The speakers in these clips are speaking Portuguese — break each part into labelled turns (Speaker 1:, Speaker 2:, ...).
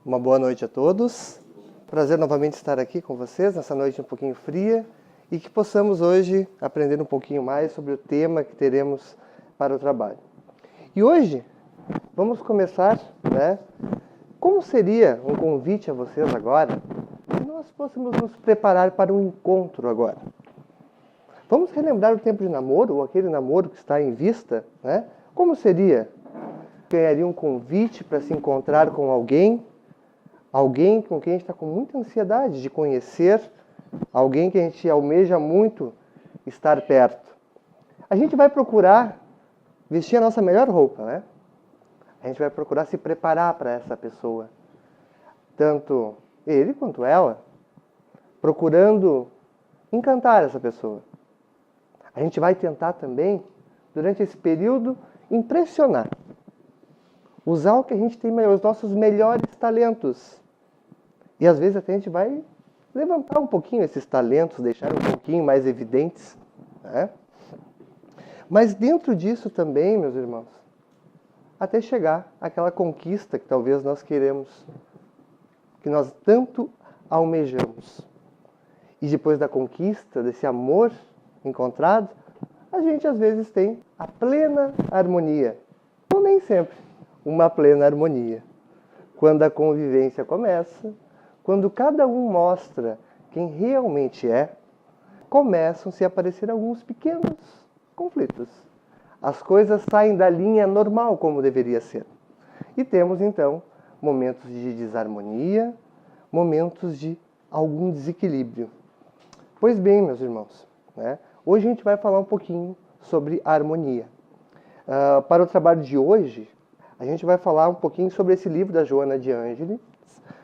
Speaker 1: Uma boa noite a todos. Prazer novamente estar aqui com vocês nessa noite um pouquinho fria e que possamos hoje aprender um pouquinho mais sobre o tema que teremos para o trabalho. E hoje vamos começar, como seria um convite a vocês agora, se nós fôssemos nos preparar para um encontro agora. Vamos relembrar o tempo de namoro, ou aquele namoro que está em vista, Como seria? Ganharia um convite para se encontrar com alguém com quem a gente está com muita ansiedade de conhecer, alguém que a gente almeja muito estar perto. A gente vai procurar vestir a nossa melhor roupa, A gente vai procurar se preparar para essa pessoa. Tanto ele quanto ela, procurando encantar essa pessoa. A gente vai tentar também, durante esse período, impressionar. Usar o que a gente tem, os nossos melhores talentos. E às vezes até a gente vai levantar um pouquinho esses talentos, deixar um pouquinho mais evidentes. Mas dentro disso também, meus irmãos, até chegar àquela conquista que talvez nós queremos, que nós tanto almejamos. E depois da conquista, desse amor encontrado, a gente às vezes tem a plena harmonia. Ou nem sempre uma plena harmonia. Quando a convivência começa, quando cada um mostra quem realmente é, começam-se a aparecer alguns pequenos conflitos. As coisas saem da linha normal como deveria ser. E temos então momentos de desarmonia, momentos de algum desequilíbrio. Pois bem, meus irmãos, hoje a gente vai falar um pouquinho sobre a harmonia. Para o trabalho de hoje, a gente vai falar um pouquinho sobre esse livro da Joana de Ângelis,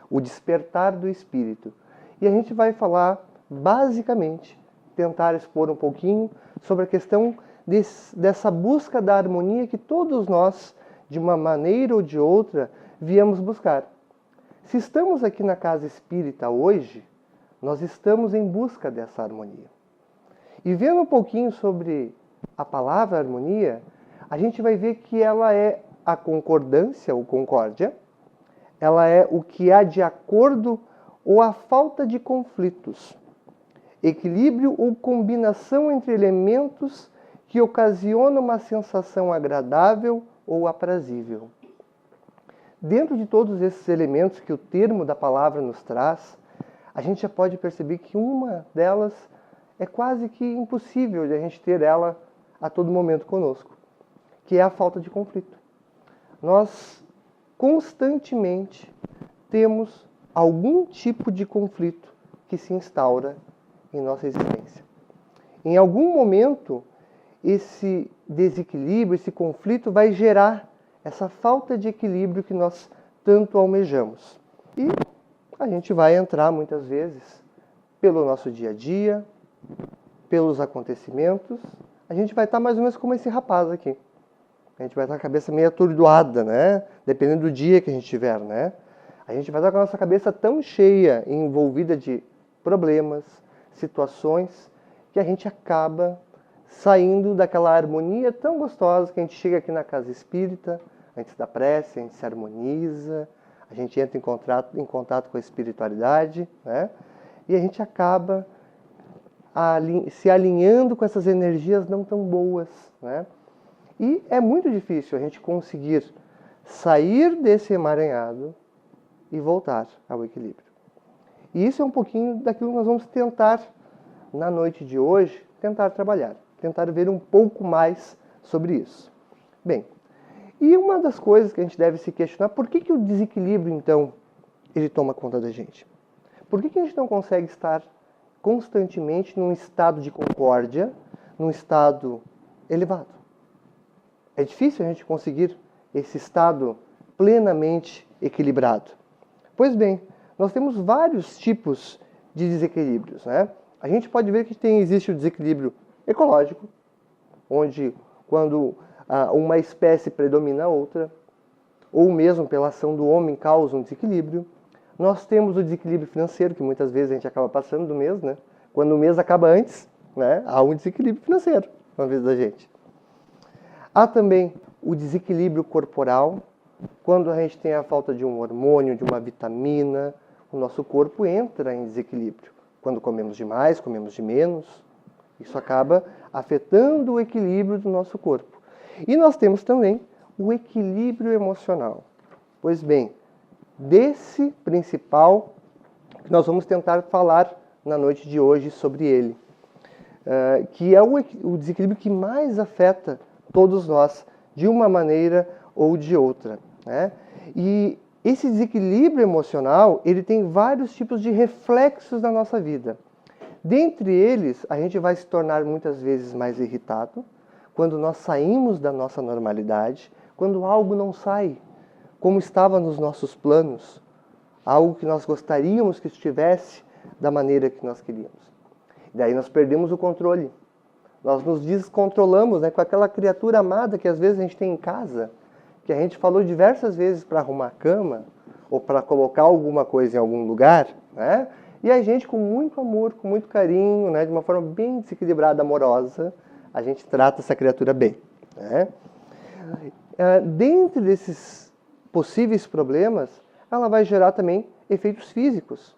Speaker 1: O Despertar do Espírito. E a gente vai falar, basicamente, tentar expor um pouquinho sobre a questão dessa busca da harmonia que todos nós, de uma maneira ou de outra, viemos buscar. Se estamos aqui na casa espírita hoje, nós estamos em busca dessa harmonia. E vendo um pouquinho sobre a palavra harmonia, a gente vai ver que ela é a concordância ou concórdia, ela é o que há de acordo ou a falta de conflitos, equilíbrio ou combinação entre elementos que ocasiona uma sensação agradável ou aprazível. Dentro de todos esses elementos que o termo da palavra nos traz, a gente já pode perceber que uma delas é quase que impossível de a gente ter ela a todo momento conosco, que é a falta de conflito. Nós constantemente temos algum tipo de conflito que se instaura em nossa existência. Em algum momento, esse desequilíbrio, esse conflito vai gerar essa falta de equilíbrio que nós tanto almejamos. E a gente vai entrar muitas vezes pelo nosso dia a dia, pelos acontecimentos. A gente vai estar mais ou menos como esse rapaz aqui. A gente vai estar com a cabeça meio atordoada, Dependendo do dia que a gente tiver, A gente vai estar com a nossa cabeça tão cheia e envolvida de problemas, situações, que a gente acaba saindo daquela harmonia tão gostosa que a gente chega aqui na casa espírita, antes da prece, a gente se harmoniza, a gente entra em contato com a espiritualidade, E a gente acaba se alinhando com essas energias não tão boas, E é muito difícil a gente conseguir sair desse emaranhado e voltar ao equilíbrio. E isso é um pouquinho daquilo que nós vamos tentar, na noite de hoje, tentar trabalhar. Tentar ver um pouco mais sobre isso. Bem, e uma das coisas que a gente deve se questionar, por que o desequilíbrio, então, ele toma conta da gente? Por que a gente não consegue estar constantemente num estado de concórdia, num estado elevado? É difícil a gente conseguir esse estado plenamente equilibrado. Pois bem, nós temos vários tipos de desequilíbrios, A gente pode ver que existe o desequilíbrio ecológico, onde quando uma espécie predomina a outra, ou mesmo pela ação do homem causa um desequilíbrio. Nós temos o desequilíbrio financeiro, que muitas vezes a gente acaba passando do mês, Quando o mês acaba antes, há um desequilíbrio financeiro na vida da gente. Há também o desequilíbrio corporal, Quando a gente tem a falta de um hormônio, de uma vitamina, o nosso corpo entra em desequilíbrio. Quando comemos demais, comemos de menos, isso acaba afetando o equilíbrio do nosso corpo. E nós temos também o equilíbrio emocional. Pois bem, desse principal que nós vamos tentar falar na noite de hoje sobre ele, que é o desequilíbrio que mais afeta todos nós, de uma maneira ou de outra, né? E esse desequilíbrio emocional, ele tem vários tipos de reflexos na nossa vida. Dentre eles, a gente vai se tornar muitas vezes mais irritado quando nós saímos da nossa normalidade, quando algo não sai como estava nos nossos planos, algo que nós gostaríamos que estivesse da maneira que nós queríamos. Daí nós perdemos o controle. Nós nos descontrolamos, né, com aquela criatura amada que às vezes a gente tem em casa, que a gente falou diversas vezes para arrumar a cama ou para colocar alguma coisa em algum lugar, né? E a gente, com muito amor, com muito carinho, né, de uma forma bem desequilibrada, amorosa, a gente trata essa criatura bem, né? Dentre desses possíveis problemas, ela vai gerar também efeitos físicos.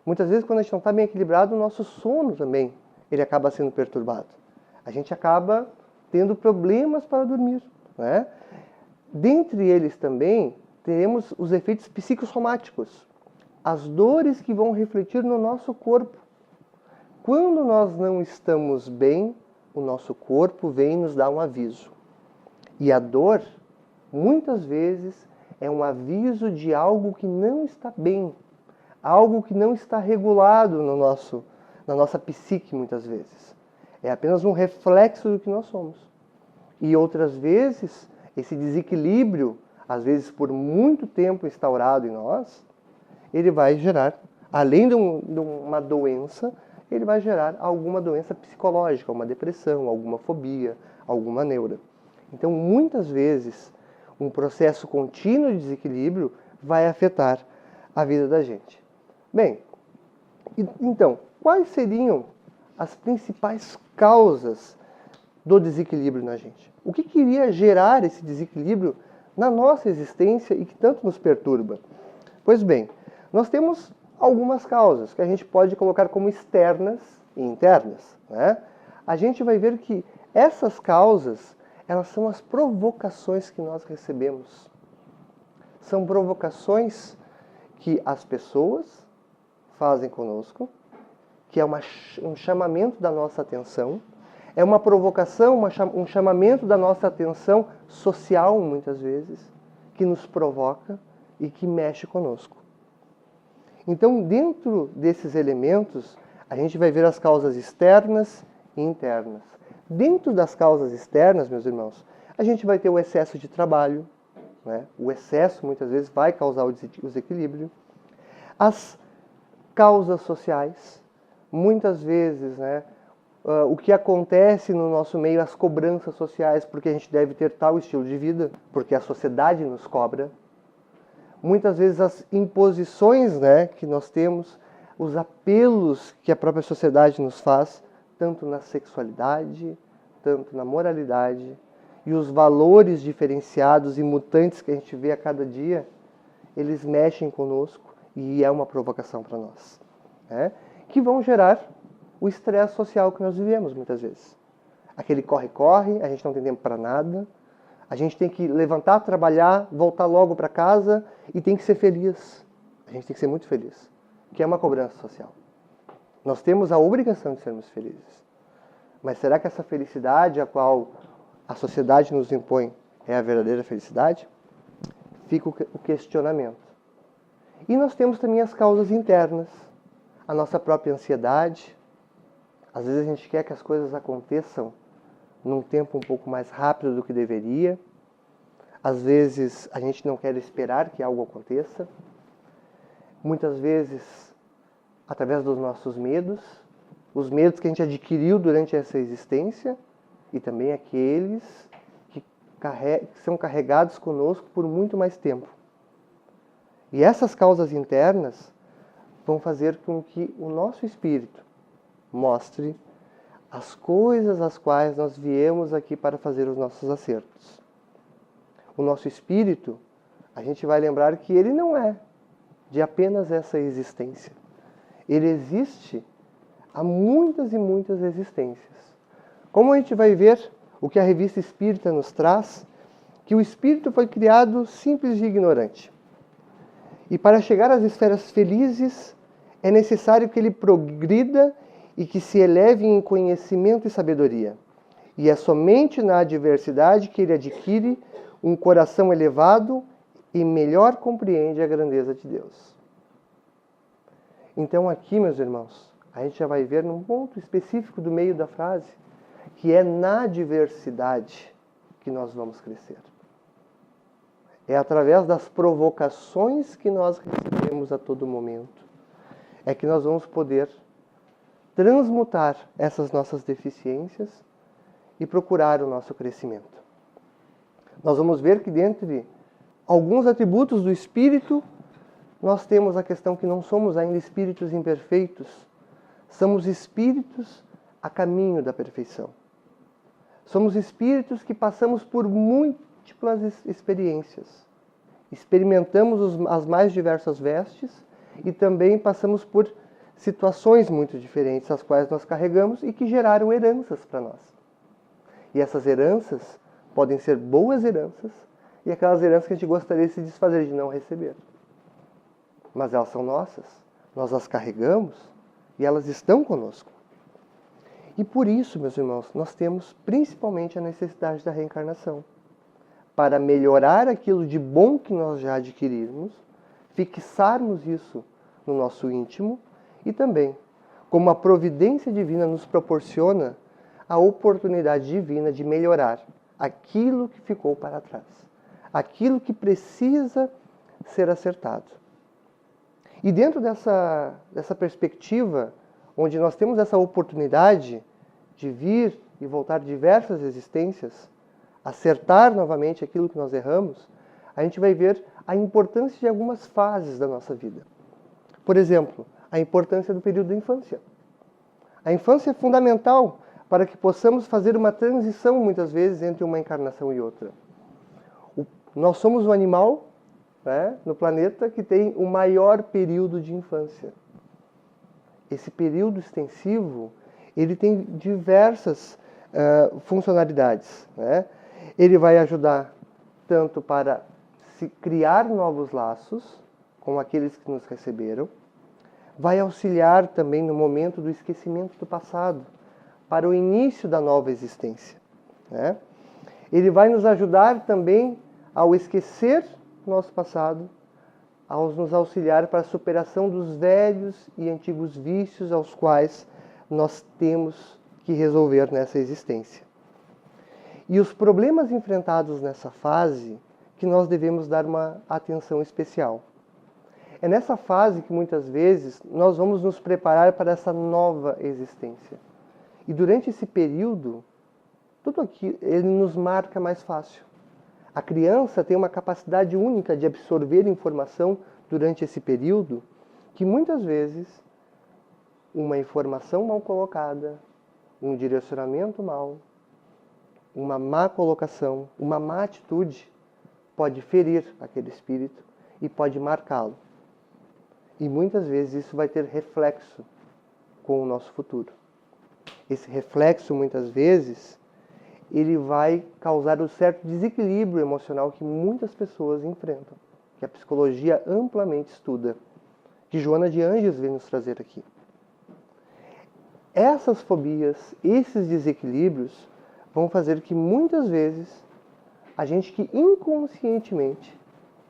Speaker 1: Muitas vezes, quando a gente não está bem equilibrado, o nosso sono também ele acaba sendo perturbado. A gente acaba tendo problemas para dormir, né? Dentre eles também, teremos os efeitos psicossomáticos, as dores que vão refletir no nosso corpo. Quando nós não estamos bem, o nosso corpo vem nos dar um aviso. E a dor, muitas vezes, é um aviso de algo que não está bem, algo que não está regulado na nossa psique, muitas vezes. É apenas um reflexo do que nós somos. E outras vezes, esse desequilíbrio, às vezes por muito tempo instaurado em nós, ele vai gerar, além de uma doença, ele vai gerar alguma doença psicológica, uma depressão, alguma fobia, alguma neura. Então, muitas vezes, um processo contínuo de desequilíbrio vai afetar a vida da gente. Bem, então, quais seriam as principais causas do desequilíbrio na gente? O que iria gerar esse desequilíbrio na nossa existência e que tanto nos perturba? Pois bem, nós temos algumas causas que a gente pode colocar como externas e internas, né? A gente vai ver que essas causas, elas são as provocações que nós recebemos. São provocações que as pessoas fazem conosco, que é um chamamento da nossa atenção, é uma provocação, um chamamento da nossa atenção social, muitas vezes, que nos provoca e que mexe conosco. Então, dentro desses elementos, a gente vai ver as causas externas e internas. Dentro das causas externas, meus irmãos, a gente vai ter o excesso de trabalho, né? O excesso, muitas vezes, vai causar o desequilíbrio. As causas sociais, muitas vezes, né? O que acontece no nosso meio, as cobranças sociais, porque a gente deve ter tal estilo de vida, porque a sociedade nos cobra. Muitas vezes as imposições, né, que nós temos, os apelos que a própria sociedade nos faz, tanto na sexualidade, tanto na moralidade, e os valores diferenciados e mutantes que a gente vê a cada dia, eles mexem conosco e é uma provocação para nós, né? Que vão gerar o estresse social que nós vivemos muitas vezes. Aquele corre-corre, a gente não tem tempo para nada, a gente tem que levantar, trabalhar, voltar logo para casa e tem que ser feliz. A gente tem que ser muito feliz, que é uma cobrança social. Nós temos a obrigação de sermos felizes. Mas será que essa felicidade a qual a sociedade nos impõe é a verdadeira felicidade? Fica o questionamento. E nós temos também as causas internas, a nossa própria ansiedade. Às vezes a gente quer que as coisas aconteçam num tempo um pouco mais rápido do que deveria. Às vezes a gente não quer esperar que algo aconteça. Muitas vezes, através dos nossos medos, os medos que a gente adquiriu durante essa existência e também aqueles que são carregados conosco por muito mais tempo. E essas causas internas vão fazer com que o nosso espírito mostre as coisas às quais nós viemos aqui para fazer os nossos acertos. O nosso espírito a gente vai lembrar que ele não é de apenas essa existência. Ele existe há muitas e muitas existências. Como a gente vai ver, o que a Revista Espírita nos traz, que o espírito foi criado simples e ignorante. E para chegar às esferas felizes, é necessário que ele progrida e que se eleve em conhecimento e sabedoria. E é somente na adversidade que ele adquire um coração elevado e melhor compreende a grandeza de Deus. Então aqui, meus irmãos, a gente já vai ver num ponto específico do meio da frase, que é na adversidade que nós vamos crescer. É através das provocações que nós recebemos a todo momento, é que nós vamos poder transmutar essas nossas deficiências e procurar o nosso crescimento. Nós vamos ver que dentre alguns atributos do espírito, nós temos a questão que não somos ainda espíritos imperfeitos, somos espíritos a caminho da perfeição. Somos espíritos que passamos por múltiplas experiências. Experimentamos as mais diversas vestes e também passamos por situações muito diferentes, as quais nós carregamos e que geraram heranças para nós. E essas heranças podem ser boas heranças e aquelas heranças que a gente gostaria de se desfazer, de não receber. Mas elas são nossas, nós as carregamos e elas estão conosco. E por isso, meus irmãos, nós temos principalmente a necessidade da reencarnação. Para melhorar aquilo de bom que nós já adquirimos, fixarmos isso no nosso íntimo e também, como a providência divina nos proporciona, a oportunidade divina de melhorar aquilo que ficou para trás, aquilo que precisa ser acertado. E dentro dessa perspectiva, onde nós temos essa oportunidade de vir e voltar diversas existências, acertar novamente aquilo que nós erramos, a gente vai ver a importância de algumas fases da nossa vida. Por exemplo, a importância do período da infância. A infância é fundamental para que possamos fazer uma transição, muitas vezes, entre uma encarnação e outra. Nós somos um animal, né, no planeta que tem o maior período de infância. Esse período extensivo, ele tem diversas funcionalidades, né? Ele vai ajudar tanto para se criar novos laços com aqueles que nos receberam, vai auxiliar também no momento do esquecimento do passado, para o início da nova existência, né? Ele vai nos ajudar também ao esquecer nosso passado, ao nos auxiliar para a superação dos velhos e antigos vícios aos quais nós temos que resolver nessa existência. E os problemas enfrentados nessa fase que nós devemos dar uma atenção especial. É nessa fase que muitas vezes nós vamos nos preparar para essa nova existência. E durante esse período, tudo aqui ele nos marca mais fácil. A criança tem uma capacidade única de absorver informação durante esse período, que muitas vezes uma informação mal colocada, um direcionamento mal, uma má colocação, uma má atitude pode ferir aquele espírito e pode marcá-lo. E muitas vezes isso vai ter reflexo com o nosso futuro. Esse reflexo, muitas vezes, ele vai causar um certo desequilíbrio emocional que muitas pessoas enfrentam, que a psicologia amplamente estuda, que Joana de Ângeles vem nos trazer aqui. Essas fobias, esses desequilíbrios, vão fazer que muitas vezes a gente que inconscientemente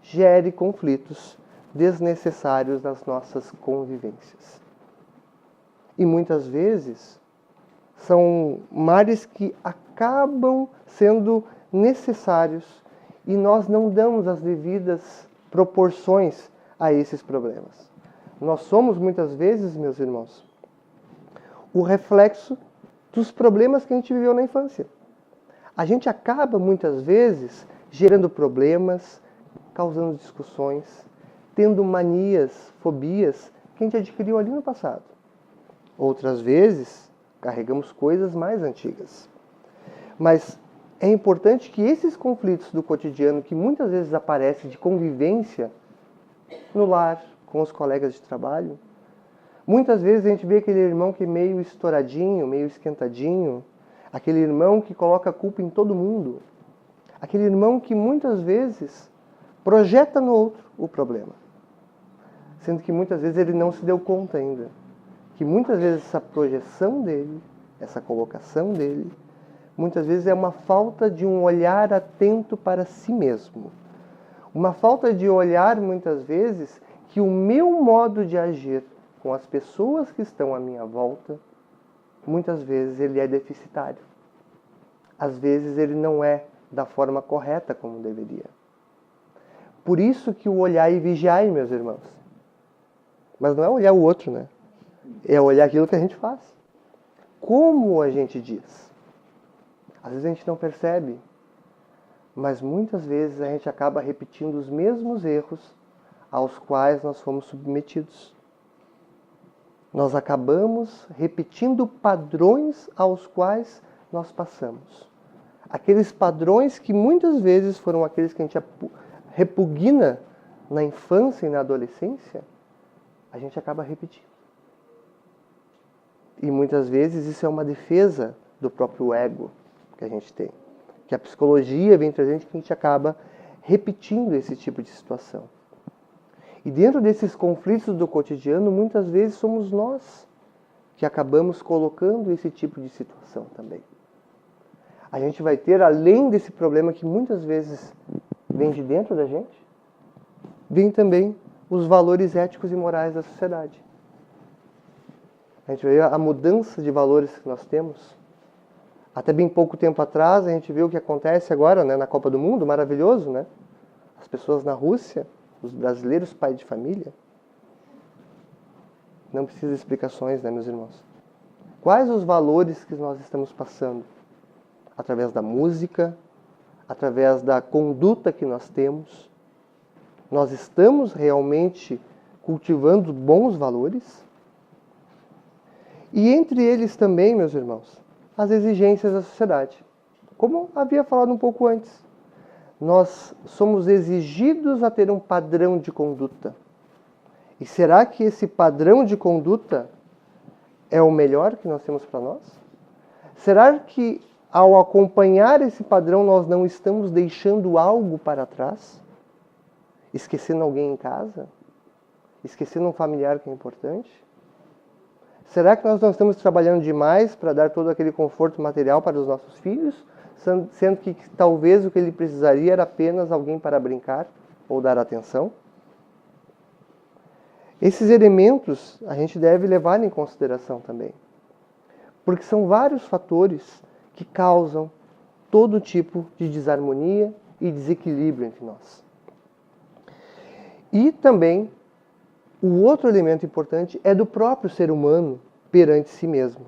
Speaker 1: gere conflitos desnecessários nas nossas convivências. E muitas vezes são males que acabam sendo necessários e nós não damos as devidas proporções a esses problemas. Nós somos muitas vezes, meus irmãos, o reflexo dos problemas que a gente viveu na infância. A gente acaba muitas vezes gerando problemas, causando discussões, tendo manias, fobias que a gente adquiriu ali no passado. Outras vezes, carregamos coisas mais antigas. Mas é importante que esses conflitos do cotidiano, que muitas vezes aparecem de convivência no lar, com os colegas de trabalho, muitas vezes a gente vê aquele irmão que é meio estouradinho, meio esquentadinho, aquele irmão que coloca a culpa em todo mundo, aquele irmão que muitas vezes projeta no outro o problema, sendo que muitas vezes ele não se deu conta ainda, que muitas vezes essa projeção dele, essa colocação dele, muitas vezes é uma falta de um olhar atento para si mesmo. Uma falta de olhar, muitas vezes, que o meu modo de agir com as pessoas que estão à minha volta, muitas vezes ele é deficitário. Às vezes ele não é da forma correta como deveria. Por isso que o olhar e vigiar, meus irmãos. Mas não é olhar o outro, né? É olhar aquilo que a gente faz. Como a gente diz. Às vezes a gente não percebe, mas muitas vezes a gente acaba repetindo os mesmos erros aos quais nós fomos submetidos. Nós acabamos repetindo padrões aos quais nós passamos. Aqueles padrões que muitas vezes foram aqueles que a gente repugna na infância e na adolescência, a gente acaba repetindo. E muitas vezes isso é uma defesa do próprio ego que a gente tem. Que a psicologia vem trazendo que a gente acaba repetindo esse tipo de situação. E dentro desses conflitos do cotidiano, muitas vezes somos nós que acabamos colocando esse tipo de situação também. A gente vai ter, além desse problema que muitas vezes vem de dentro da gente, vem também os valores éticos e morais da sociedade. A gente vê a mudança de valores que nós temos. Até bem pouco tempo atrás, a gente viu o que acontece agora, né, na Copa do Mundo, maravilhoso, né? As pessoas na Rússia, os brasileiros pais de família. Não precisa de explicações, né, meus irmãos? Quais os valores que nós estamos passando? Através da música, através da conduta que nós temos. Nós estamos realmente cultivando bons valores? E entre eles também, meus irmãos, as exigências da sociedade. Como havia falado um pouco antes, nós somos exigidos a ter um padrão de conduta. E será que esse padrão de conduta é o melhor que nós temos para nós? Será que ao acompanhar esse padrão nós não estamos deixando algo para trás? Esquecendo alguém em casa? Esquecendo um familiar que é importante? Será que nós não estamos trabalhando demais para dar todo aquele conforto material para os nossos filhos, sendo que talvez o que ele precisaria era apenas alguém para brincar ou dar atenção? Esses elementos a gente deve levar em consideração também, porque são vários fatores que causam todo tipo de desarmonia e desequilíbrio entre nós. E também o outro elemento importante é do próprio ser humano perante si mesmo.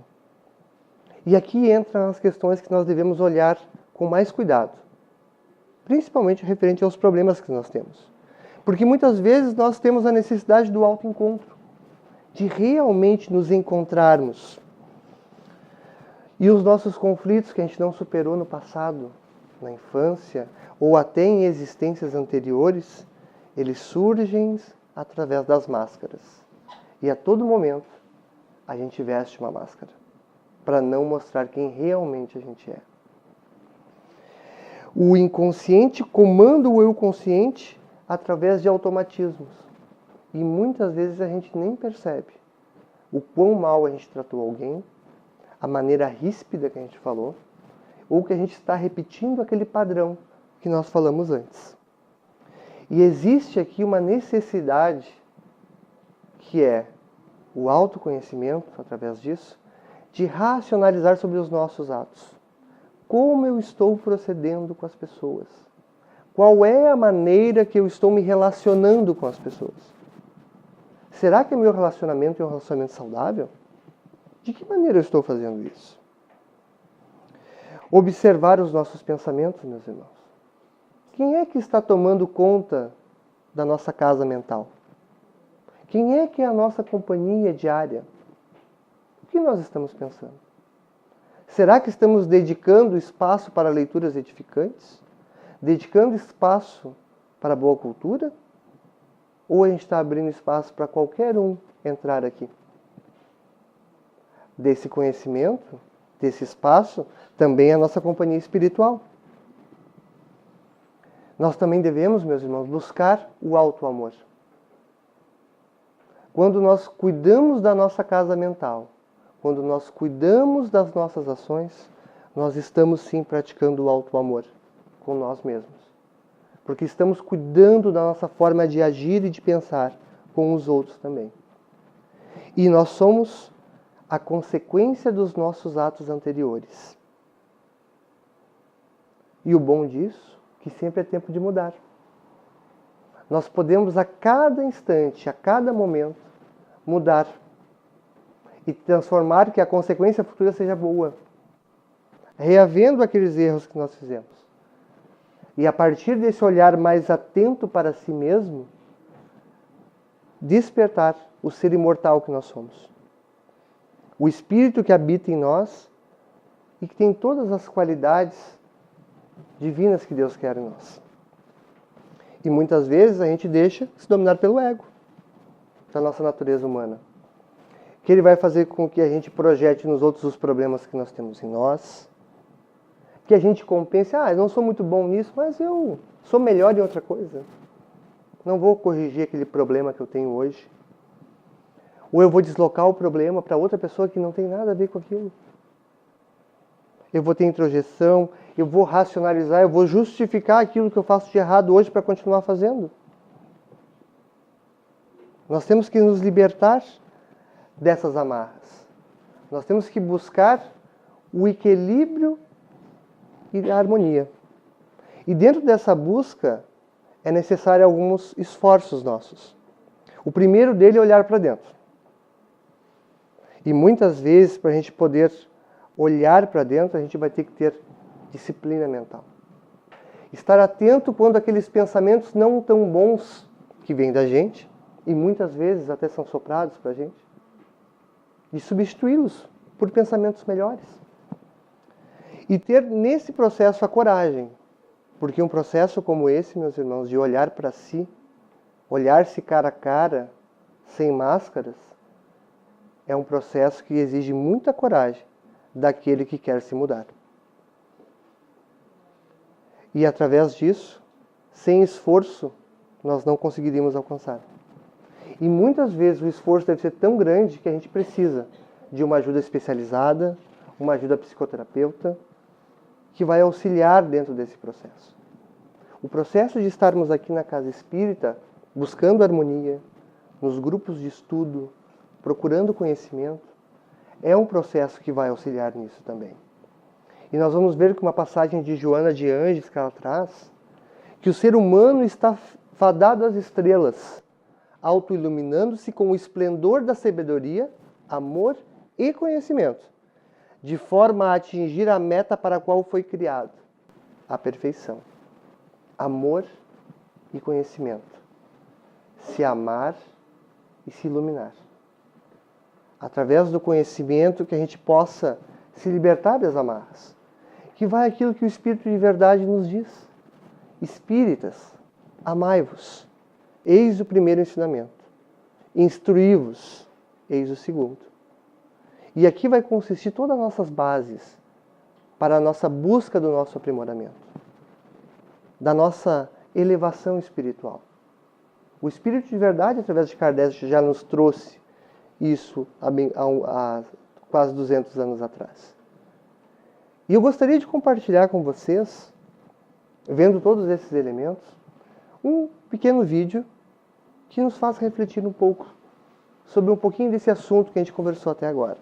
Speaker 1: E aqui entram as questões que nós devemos olhar com mais cuidado, principalmente referente aos problemas que nós temos. Porque muitas vezes nós temos a necessidade do autoencontro, de realmente nos encontrarmos. E os nossos conflitos que a gente não superou no passado, na infância, ou até em existências anteriores, eles surgem através das máscaras. E a todo momento a gente veste uma máscara para não mostrar quem realmente a gente é. O inconsciente comanda o eu consciente através de automatismos. E muitas vezes a gente nem percebe o quão mal a gente tratou alguém, a maneira ríspida que a gente falou, ou que a gente está repetindo aquele padrão que nós falamos antes. E existe aqui uma necessidade que é o autoconhecimento, através disso, de racionalizar sobre os nossos atos. Como eu estou procedendo com as pessoas? Qual é a maneira que eu estou me relacionando com as pessoas? Será que o meu relacionamento é um relacionamento saudável? De que maneira eu estou fazendo isso? Observar os nossos pensamentos, meus irmãos. Quem é que está tomando conta da nossa casa mental? Quem é que é a nossa companhia diária? O que nós estamos pensando? Será que estamos dedicando espaço para leituras edificantes? Dedicando espaço para boa cultura? Ou a gente está abrindo espaço para qualquer um entrar aqui? Desse conhecimento, desse espaço, também a nossa companhia espiritual. Nós também devemos, meus irmãos, buscar o auto-amor. Quando nós cuidamos da nossa casa mental, quando nós cuidamos das nossas ações, nós estamos sim praticando o auto-amor com nós mesmos. Porque estamos cuidando da nossa forma de agir e de pensar com os outros também. E nós somos a consequência dos nossos atos anteriores. E o bom disso, que sempre é tempo de mudar. Nós podemos a cada instante, a cada momento, mudar e transformar que a consequência futura seja boa, reavendo aqueles erros que nós fizemos. E a partir desse olhar mais atento para si mesmo, despertar o ser imortal que nós somos. O espírito que habita em nós e que tem todas as qualidades divinas que Deus quer em nós. E muitas vezes a gente deixa se dominar pelo ego, da nossa natureza humana. Que ele vai fazer com que a gente projete nos outros os problemas que nós temos em nós. Que a gente compense, eu não sou muito bom nisso, mas eu sou melhor em outra coisa. Não vou corrigir aquele problema que eu tenho hoje. Ou eu vou deslocar o problema para outra pessoa que não tem nada a ver com aquilo. Eu vou ter introjeção, eu vou racionalizar, eu vou justificar aquilo que eu faço de errado hoje para continuar fazendo. Nós temos que nos libertar dessas amarras. Nós temos que buscar o equilíbrio e a harmonia. E dentro dessa busca é necessário alguns esforços nossos. O primeiro dele é olhar para dentro. E muitas vezes, para a gente poder olhar para dentro, a gente vai ter que ter disciplina mental. Estar atento quando aqueles pensamentos não tão bons que vêm da gente, e muitas vezes até são soprados para a gente, e substituí-los por pensamentos melhores. E ter nesse processo a coragem, porque um processo como esse, meus irmãos, de olhar para si, olhar-se cara a cara, sem máscaras, é um processo que exige muita coragem daquele que quer se mudar. E através disso, sem esforço, nós não conseguiríamos alcançar. E muitas vezes o esforço deve ser tão grande que a gente precisa de uma ajuda especializada, uma ajuda psicoterapeuta, que vai auxiliar dentro desse processo. O processo de estarmos aqui na Casa Espírita, buscando harmonia, nos grupos de estudo, procurando conhecimento, é um processo que vai auxiliar nisso também. E nós vamos ver com uma passagem de Joana de Ângeles que ela traz, que o ser humano está fadado às estrelas, autoiluminando-se com o esplendor da sabedoria, amor e conhecimento, de forma a atingir a meta para a qual foi criado, a perfeição. Amor e conhecimento. Se amar e se iluminar. Através do conhecimento que a gente possa se libertar das amarras. Que vai aquilo que o Espírito de verdade nos diz. Espíritas, amai-vos. Eis o primeiro ensinamento. Instruí-vos. Eis o segundo. E aqui vai consistir todas as nossas bases para a nossa busca do nosso aprimoramento. Da nossa elevação espiritual. O Espírito de verdade, através de Kardec, já nos trouxe isso há quase 200 anos atrás. E eu gostaria de compartilhar com vocês, vendo todos esses elementos, um pequeno vídeo que nos faz refletir um pouco sobre um pouquinho desse assunto que a gente conversou até agora.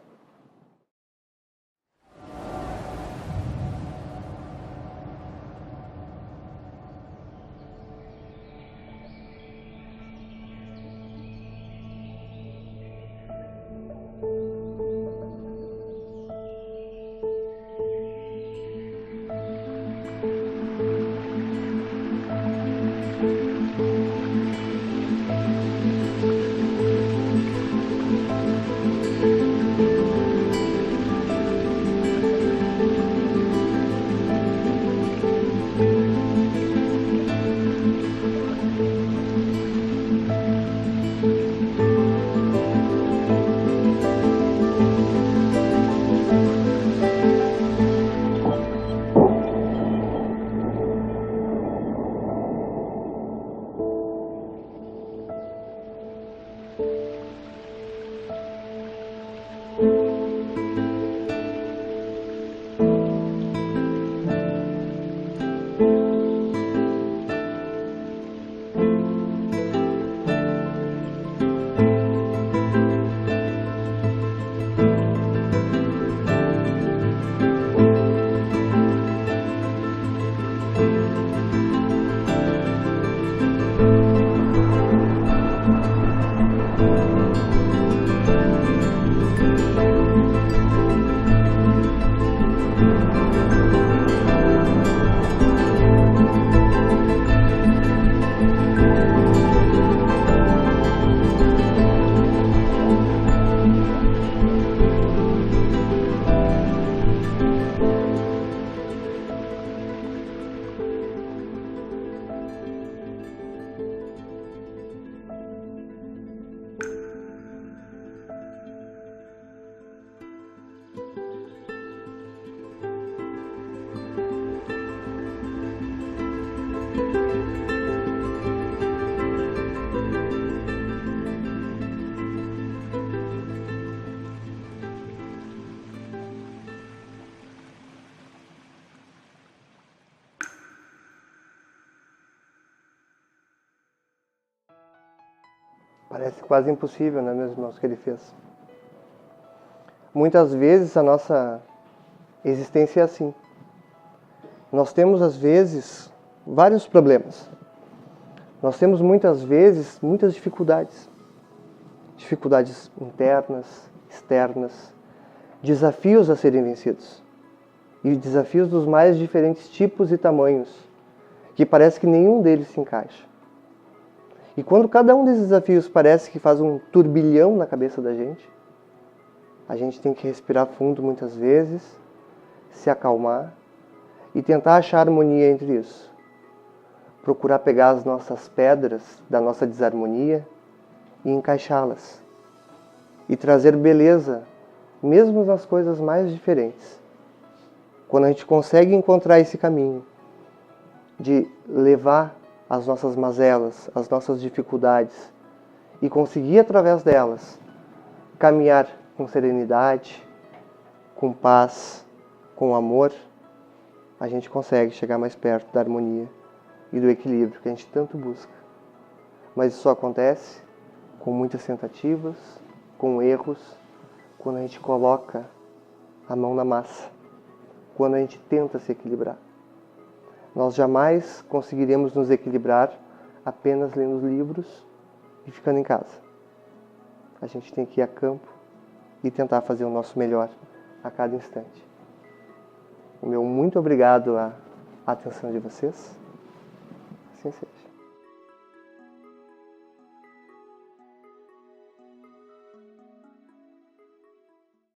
Speaker 1: Parece quase impossível, né, meus irmãos, o que ele fez. Muitas vezes a nossa existência é assim. Nós temos, às vezes, vários problemas. Nós temos, muitas vezes, muitas dificuldades. Dificuldades internas, externas, desafios a serem vencidos. E desafios dos mais diferentes tipos e tamanhos, que parece que nenhum deles se encaixa. E quando cada um desses desafios parece que faz um turbilhão na cabeça da gente, a gente tem que respirar fundo muitas vezes, se acalmar e tentar achar harmonia entre isso. Procurar pegar as nossas pedras da nossa desarmonia e encaixá-las. E trazer beleza, mesmo nas coisas mais diferentes. Quando a gente consegue encontrar esse caminho de levar as nossas mazelas, as nossas dificuldades e conseguir através delas caminhar com serenidade, com paz, com amor, a gente consegue chegar mais perto da harmonia e do equilíbrio que a gente tanto busca. Mas isso só acontece com muitas tentativas, com erros, quando a gente coloca a mão na massa, quando a gente tenta se equilibrar. Nós jamais conseguiremos nos equilibrar apenas lendo livros e ficando em casa. A gente tem que ir a campo e tentar fazer o nosso melhor a cada instante. O meu muito obrigado à atenção de vocês. Assim seja.